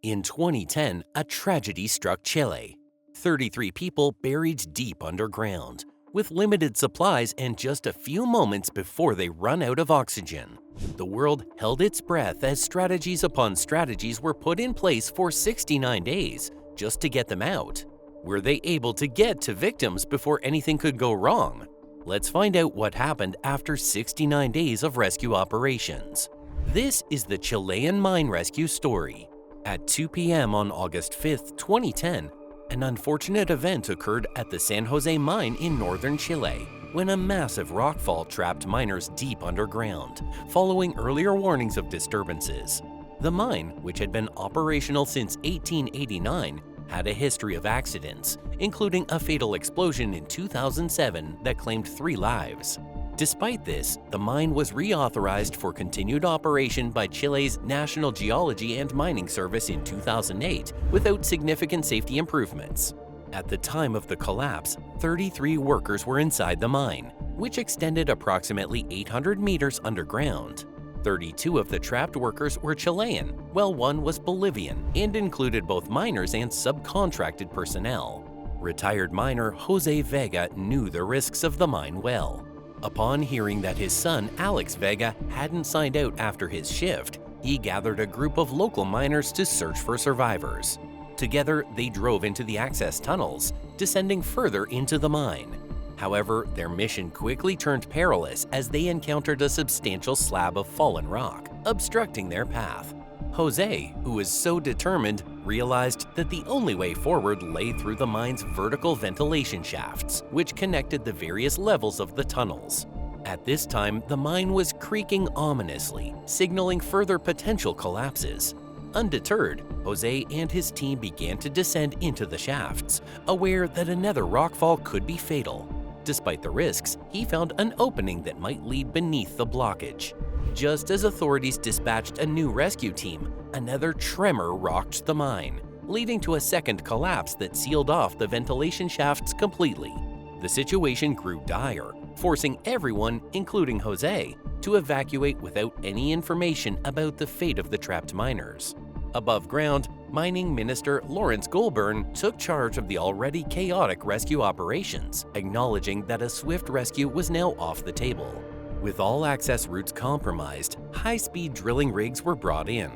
In 2010, a tragedy struck Chile. 33 people buried deep underground, with limited supplies and just a few moments before they run out of oxygen. The world held its breath as strategies upon strategies were put in place for 69 days just to get them out. Were they able to get to victims before anything could go wrong? Let's find out what happened after 69 days of rescue operations. This is the Chilean mine rescue story. At 2 p.m. on August 5, 2010, an unfortunate event occurred at the San Jose mine in northern Chile when a massive rockfall trapped miners deep underground, following earlier warnings of disturbances. The mine, which had been operational since 1889, had a history of accidents, including a fatal explosion in 2007 that claimed 3 lives. Despite this, the mine was reauthorized for continued operation by Chile's National Geology and Mining Service in 2008 without significant safety improvements. At the time of the collapse, 33 workers were inside the mine, which extended approximately 800 meters underground. 32 of the trapped workers were Chilean, while 1 was Bolivian and included both miners and subcontracted personnel. Retired miner Jose Vega knew the risks of the mine well. Upon hearing that his son, Alex Vega, hadn't signed out after his shift, he gathered a group of local miners to search for survivors. Together, they drove into the access tunnels, descending further into the mine. However, their mission quickly turned perilous as they encountered a substantial slab of fallen rock, obstructing their path. Jose, who was so determined, realized that the only way forward lay through the mine's vertical ventilation shafts, which connected the various levels of the tunnels. At this time, the mine was creaking ominously, signaling further potential collapses. Undeterred, Jose and his team began to descend into the shafts, aware that another rockfall could be fatal. Despite the risks, he found an opening that might lead beneath the blockage. Just as authorities dispatched a new rescue team, another tremor rocked the mine, leading to a second collapse that sealed off the ventilation shafts completely. The situation grew dire, forcing everyone, including Jose, to evacuate without any information about the fate of the trapped miners. Above ground, Mining Minister Lawrence Goulburn took charge of the already chaotic rescue operations, acknowledging that a swift rescue was now off the table. With all access routes compromised, high-speed drilling rigs were brought in.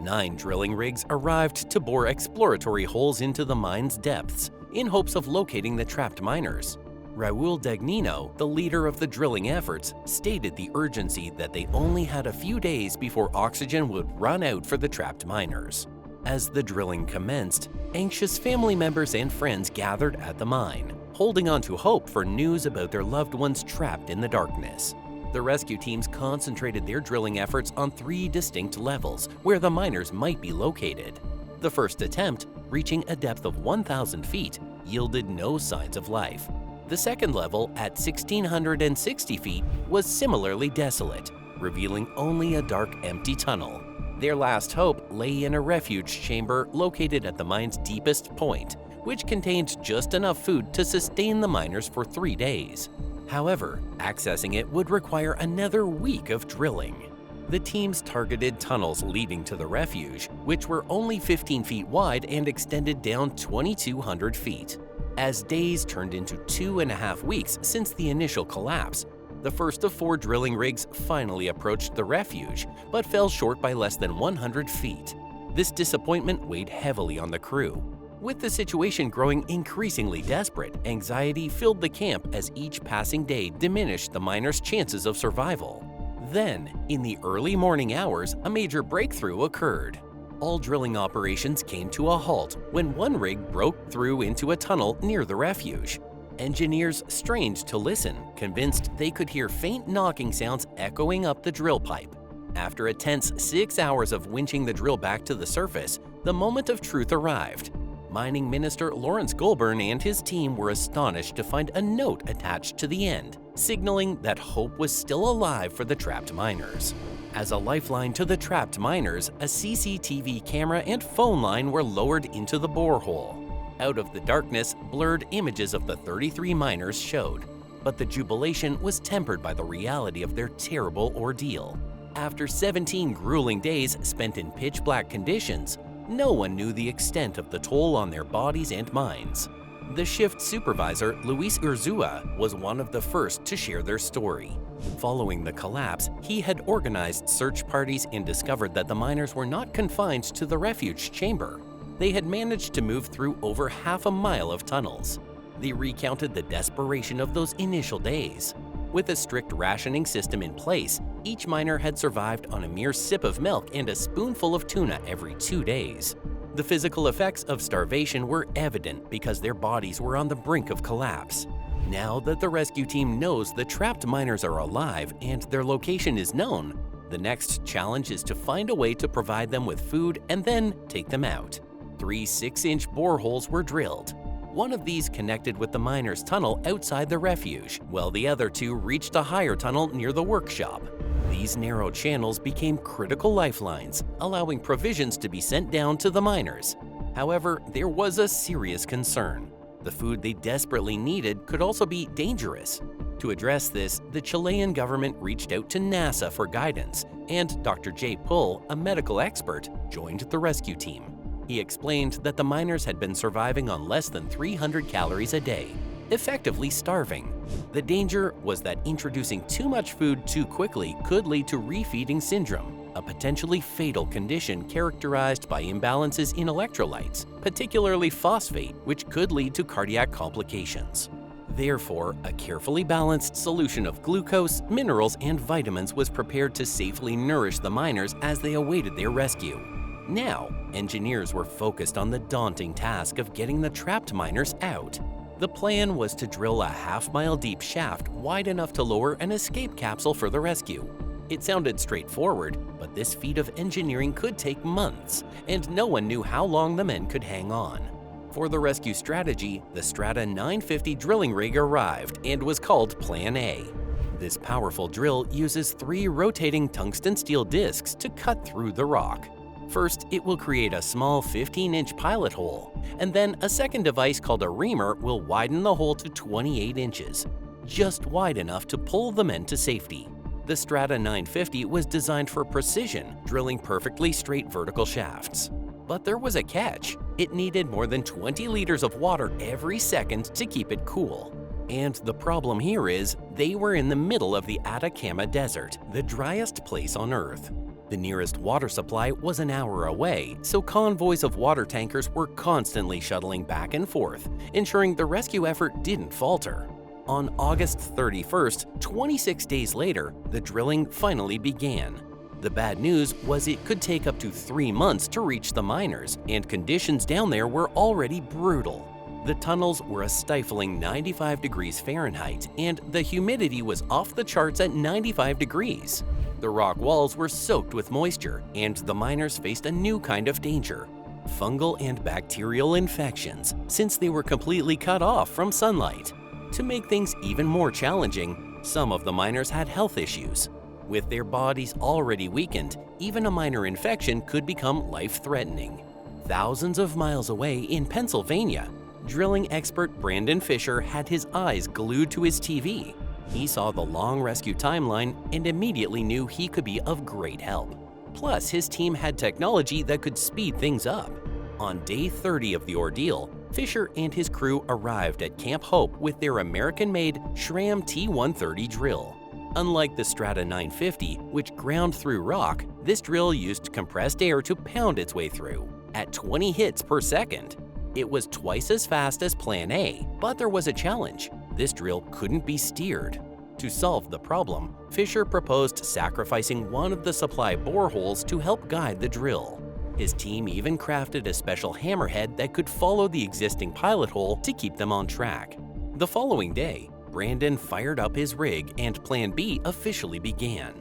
9 drilling rigs arrived to bore exploratory holes into the mine's depths in hopes of locating the trapped miners. Raul Dagnino, the leader of the drilling efforts, stated the urgency that they only had a few days before oxygen would run out for the trapped miners. As the drilling commenced, anxious family members and friends gathered at the mine, holding on to hope for news about their loved ones trapped in the darkness. The rescue teams concentrated their drilling efforts on 3 distinct levels where the miners might be located. The first attempt, reaching a depth of 1,000 feet, yielded no signs of life. The second level, at 1,660 feet, was similarly desolate, revealing only a dark, empty tunnel. Their last hope lay in a refuge chamber located at the mine's deepest point, which contained just enough food to sustain the miners for 3 days. However, accessing it would require another week of drilling. The teams targeted tunnels leading to the refuge, which were only 15 feet wide and extended down 2,200 feet. As days turned into 2.5 weeks since the initial collapse, the first of 4 drilling rigs finally approached the refuge, but fell short by less than 100 feet. This disappointment weighed heavily on the crew. With the situation growing increasingly desperate, anxiety filled the camp as each passing day diminished the miners' chances of survival. Then, in the early morning hours, a major breakthrough occurred. All drilling operations came to a halt when one rig broke through into a tunnel near the refuge. Engineers strained to listen, convinced they could hear faint knocking sounds echoing up the drill pipe. After a tense 6 hours of winching the drill back to the surface, the moment of truth arrived. Mining Minister Lawrence Goulburn and his team were astonished to find a note attached to the end, signaling that hope was still alive for the trapped miners. As a lifeline to the trapped miners, a CCTV camera and phone line were lowered into the borehole. Out of the darkness, blurred images of the 33 miners showed, but the jubilation was tempered by the reality of their terrible ordeal. After 17 grueling days spent in pitch-black conditions, No one knew the extent of the toll on their bodies and minds. The shift supervisor, Luis Urzua, was one of the first to share their story. Following the collapse, he had organized search parties and discovered that the miners were not confined to the refuge chamber. They had managed to move through over half a mile of tunnels. They recounted the desperation of those initial days. With a strict rationing system in place, each miner had survived on a mere sip of milk and a spoonful of tuna every 2 days. The physical effects of starvation were evident because their bodies were on the brink of collapse. Now that the rescue team knows the trapped miners are alive and their location is known, the next challenge is to find a way to provide them with food and then take them out. 3 6-inch boreholes were drilled. One of these connected with the miners' tunnel outside the refuge, while the other 2 reached a higher tunnel near the workshop. These narrow channels became critical lifelines, allowing provisions to be sent down to the miners. However, there was a serious concern. The food they desperately needed could also be dangerous. To address this, the Chilean government reached out to NASA for guidance, and Dr. Jay Pull, a medical expert, joined the rescue team. He explained that the miners had been surviving on less than 300 calories a day, effectively starving. The danger was that introducing too much food too quickly could lead to refeeding syndrome, a potentially fatal condition characterized by imbalances in electrolytes, particularly phosphate, which could lead to cardiac complications. Therefore, a carefully balanced solution of glucose, minerals, and vitamins was prepared to safely nourish the miners as they awaited their rescue. Now, engineers were focused on the daunting task of getting the trapped miners out. The plan was to drill a half-mile deep shaft wide enough to lower an escape capsule for the rescue. It sounded straightforward, but this feat of engineering could take months, and no one knew how long the men could hang on. For the rescue strategy, the Strata 950 drilling rig arrived and was called Plan A. This powerful drill uses 3 rotating tungsten steel discs to cut through the rock. First, it will create a small 15-inch pilot hole, and then a second device called a reamer will widen the hole to 28 inches, just wide enough to pull the men to safety. The Strata 950 was designed for precision, drilling perfectly straight vertical shafts. But there was a catch. It needed more than 20 liters of water every second to keep it cool. And the problem here is, they were in the middle of the Atacama Desert, the driest place on Earth. The nearest water supply was an hour away, so convoys of water tankers were constantly shuttling back and forth, ensuring the rescue effort didn't falter. On August 31st, 26 days later, the drilling finally began. The bad news was it could take up to 3 months to reach the miners, and conditions down there were already brutal. The tunnels were a stifling 95 degrees Fahrenheit, and the humidity was off the charts at 95 degrees. The rock walls were soaked with moisture, and the miners faced a new kind of danger: fungal and bacterial infections, since they were completely cut off from sunlight. To make things even more challenging, some of the miners had health issues. With their bodies already weakened, even a minor infection could become life-threatening. Thousands of miles away in Pennsylvania, drilling expert Brandon Fisher had his eyes glued to his TV. He saw the long rescue timeline and immediately knew he could be of great help. Plus, his team had technology that could speed things up. On day 30 of the ordeal, Fisher and his crew arrived at Camp Hope with their American-made SRAM T130 drill. Unlike the Strata 950, which ground through rock, this drill used compressed air to pound its way through, at 20 hits per second. It was twice as fast as Plan A, but there was a challenge. This drill couldn't be steered. To solve the problem, Fisher proposed sacrificing one of the supply boreholes to help guide the drill. His team even crafted a special hammerhead that could follow the existing pilot hole to keep them on track. The following day, Brandon fired up his rig and Plan B officially began.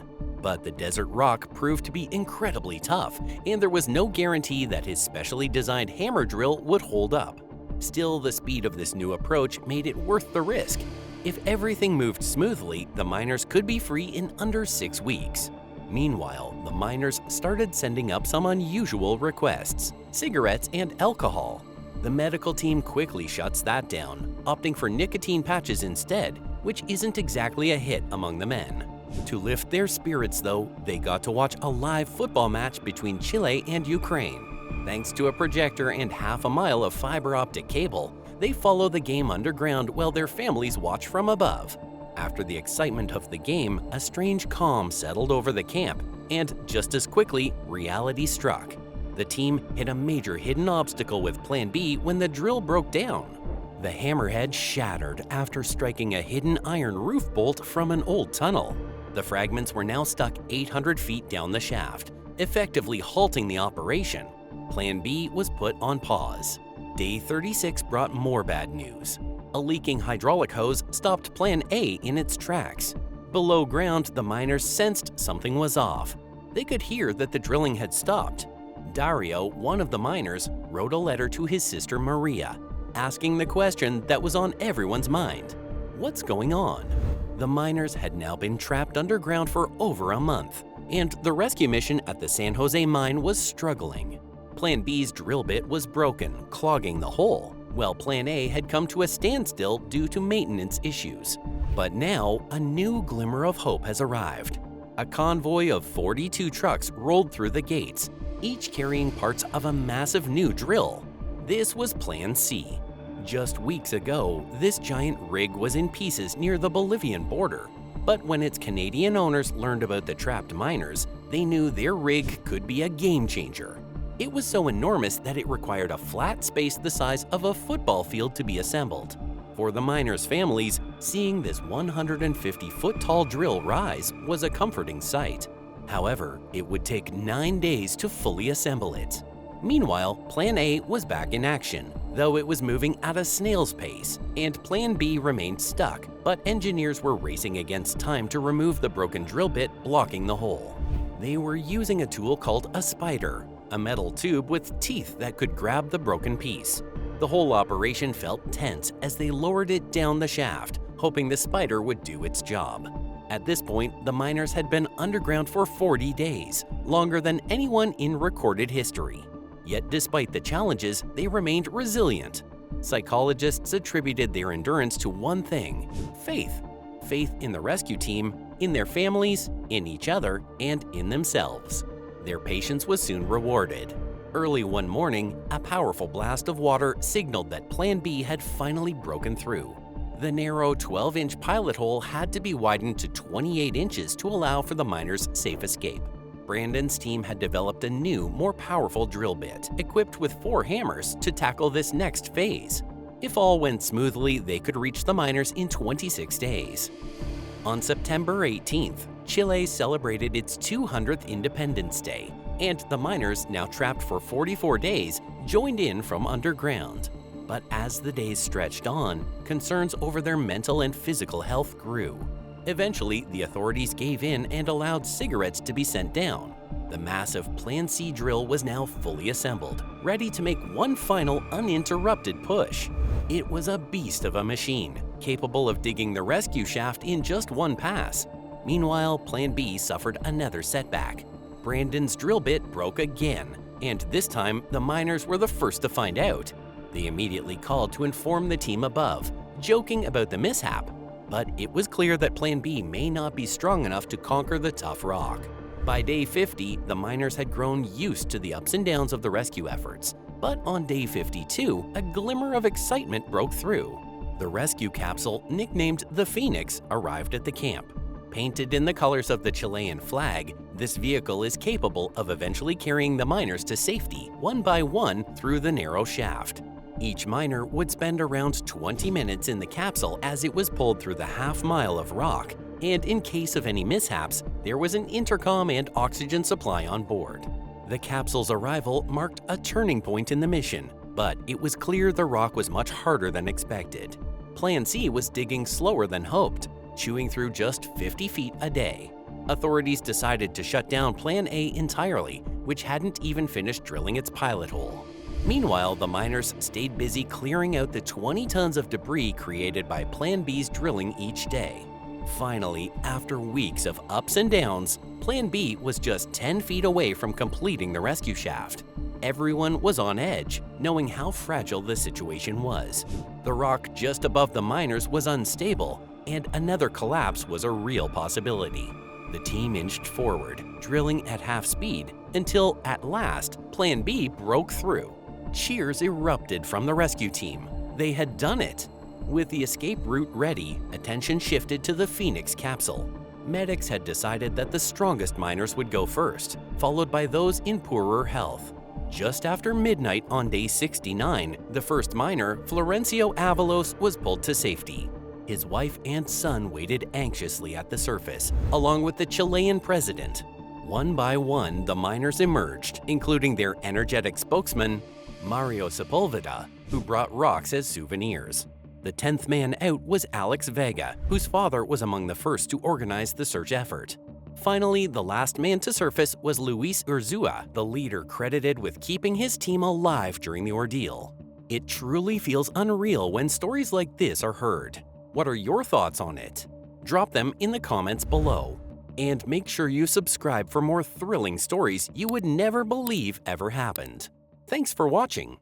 But the desert rock proved to be incredibly tough, and there was no guarantee that his specially designed hammer drill would hold up. Still, the speed of this new approach made it worth the risk. If everything moved smoothly, the miners could be free in under 6 weeks. Meanwhile, the miners started sending up some unusual requests: cigarettes and alcohol. The medical team quickly shuts that down, opting for nicotine patches instead, which isn't exactly a hit among the men. To lift their spirits, though, they got to watch a live football match between Chile and Ukraine. Thanks to a projector and half a mile of fiber optic cable, they follow the game underground while their families watch from above. After the excitement of the game, a strange calm settled over the camp, and just as quickly, reality struck. The team hit a major hidden obstacle with Plan B when the drill broke down. The hammerhead shattered after striking a hidden iron roof bolt from an old tunnel. The fragments were now stuck 800 feet down the shaft, effectively halting the operation. Plan B was put on pause. Day 36 brought more bad news. A leaking hydraulic hose stopped Plan A in its tracks. Below ground, the miners sensed something was off. They could hear that the drilling had stopped. Dario, one of the miners, wrote a letter to his sister Maria, asking the question that was on everyone's mind. What's going on? The miners had now been trapped underground for over a month, and the rescue mission at the San Jose mine was struggling. Plan B's drill bit was broken, clogging the hole, while Plan A had come to a standstill due to maintenance issues. But now, a new glimmer of hope has arrived. A convoy of 42 trucks rolled through the gates, each carrying parts of a massive new drill. This was Plan C. Just weeks ago, this giant rig was in pieces near the Bolivian border. But when its Canadian owners learned about the trapped miners, they knew their rig could be a game changer. It was so enormous that it required a flat space the size of a football field to be assembled. For the miners' families, seeing this 150-foot-tall drill rise was a comforting sight. However, it would take 9 days to fully assemble it. Meanwhile, Plan A was back in action, though it was moving at a snail's pace, and Plan B remained stuck, but engineers were racing against time to remove the broken drill bit blocking the hole. They were using a tool called a spider, a metal tube with teeth that could grab the broken piece. The whole operation felt tense as they lowered it down the shaft, hoping the spider would do its job. At this point, the miners had been underground for 40 days, longer than anyone in recorded history. Yet despite the challenges, they remained resilient. Psychologists attributed their endurance to one thing: faith. Faith in the rescue team, in their families, in each other, and in themselves. Their patience was soon rewarded. Early one morning, a powerful blast of water signaled that Plan B had finally broken through. The narrow 12-inch pilot hole had to be widened to 28 inches to allow for the miners' safe escape. Brandon's team had developed a new, more powerful drill bit, equipped with 4 hammers to tackle this next phase. If all went smoothly, they could reach the miners in 26 days. On September 18th, Chile celebrated its 200th Independence Day, and the miners, now trapped for 44 days, joined in from underground. But as the days stretched on, concerns over their mental and physical health grew. Eventually, the authorities gave in and allowed cigarettes to be sent down. The massive Plan C drill was now fully assembled, ready to make one final uninterrupted push. It was a beast of a machine, capable of digging the rescue shaft in just one pass. Meanwhile, Plan B suffered another setback. Brandon's drill bit broke again, and this time the miners were the first to find out. They immediately called to inform the team above, joking about the mishap. But it was clear that Plan B may not be strong enough to conquer the tough rock. By day 50, the miners had grown used to the ups and downs of the rescue efforts. But on day 52, a glimmer of excitement broke through. The rescue capsule, nicknamed the Phoenix, arrived at the camp. Painted in the colors of the Chilean flag, this vehicle is capable of eventually carrying the miners to safety, one by one, through the narrow shaft. Each miner would spend around 20 minutes in the capsule as it was pulled through the half-mile of rock, and in case of any mishaps, there was an intercom and oxygen supply on board. The capsule's arrival marked a turning point in the mission, but it was clear the rock was much harder than expected. Plan C was digging slower than hoped, chewing through just 50 feet a day. Authorities decided to shut down Plan A entirely, which hadn't even finished drilling its pilot hole. Meanwhile, the miners stayed busy clearing out the 20 tons of debris created by Plan B's drilling each day. Finally, after weeks of ups and downs, Plan B was just 10 feet away from completing the rescue shaft. Everyone was on edge, knowing how fragile the situation was. The rock just above the miners was unstable, and another collapse was a real possibility. The team inched forward, drilling at half speed, until at last, Plan B broke through. Cheers erupted from the rescue team. They had done it! With the escape route ready, attention shifted to the Phoenix capsule. Medics had decided that the strongest miners would go first, followed by those in poorer health. Just after midnight on day 69, the first miner, Florencio Avalos, was pulled to safety. His wife and son waited anxiously at the surface, along with the Chilean president. One by one, the miners emerged, including their energetic spokesman, Mario Sepulveda, who brought rocks as souvenirs. The 10th man out was Alex Vega, whose father was among the first to organize the search effort. Finally, the last man to surface was Luis Urzua, the leader credited with keeping his team alive during the ordeal. It truly feels unreal when stories like this are heard. What are your thoughts on it? Drop them in the comments below. And make sure you subscribe for more thrilling stories you would never believe ever happened. Thanks for watching.